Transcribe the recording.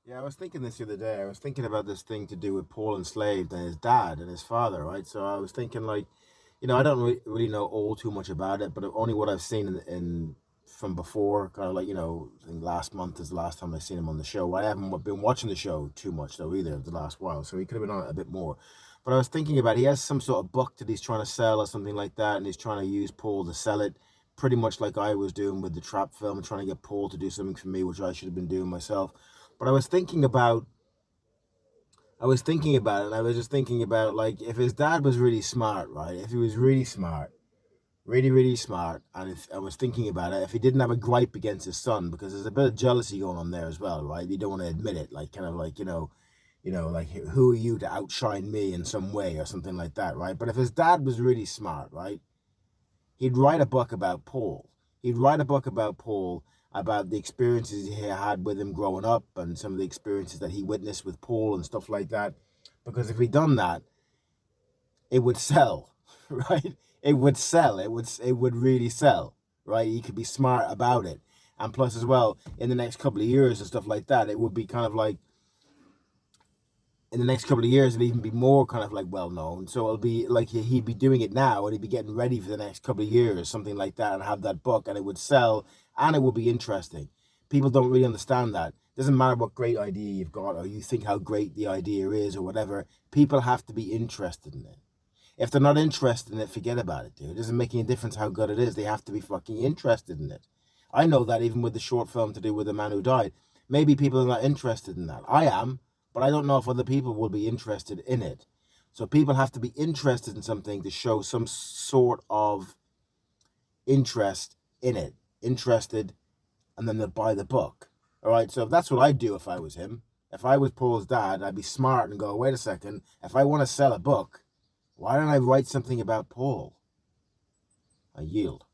Yeah, I was thinking this the other day. I was thinking about this thing to do with Paul Enslaved and his dad and his father, right? So I was thinking, like, I don't really know all too much about it, but only what I've seen in from before. Kind of like, I think last month is the last time I seen him on the show. I haven't been watching the show too much though either the last while, so he could have been on it a bit more. But I was thinking about he has some sort of book that he's trying to sell or something like that, and he's trying to use Paul to sell it, pretty much like I was doing with the trap film, trying to get Paul to do something for me, which I should have been doing myself. But I was thinking about it, and I was just thinking about, like, if his dad was really smart, right? If he was really smart, really, really smart, and if I was thinking about it, if he didn't have a gripe against his son, because there's a bit of jealousy going on there as well, right? You don't want to admit it, like, kind of like, like, who are you to outshine me in some way or something like that, right? But if his dad was really smart, right, he'd write a book about Paul. He'd write a book about Paul, about the experiences he had with him growing up and some of the experiences that he witnessed with Paul and stuff like that. Because if he'd done that, it would sell, right? It would sell. It would really sell, right? He could be smart about it. And plus as well, in the next couple of years and stuff like that, it would be kind of like, in the next couple of years, it'll even be more kind of like well known. So it'll be like he'd be doing it now, and he'd be getting ready for the next couple of years, something like that, and have that book, and it would sell, and it would be interesting. People don't really understand that. It doesn't matter what great idea you've got, or you think how great the idea is, or whatever. People have to be interested in it. If they're not interested in it, forget about it, dude. It doesn't make any difference how good it is. They have to be fucking interested in it. I know that even with the short film to do with the man who died. Maybe people are not interested in that. I am, but I don't know if other people will be interested in it. So people have to be interested in something to show some sort of interest in it. Interested, and then they'll buy the book. All right. So that's what I'd do if I was him. If I was Paul's dad, I'd be smart and go, wait a second. If I want to sell a book, why don't I write something about Paul? I yield.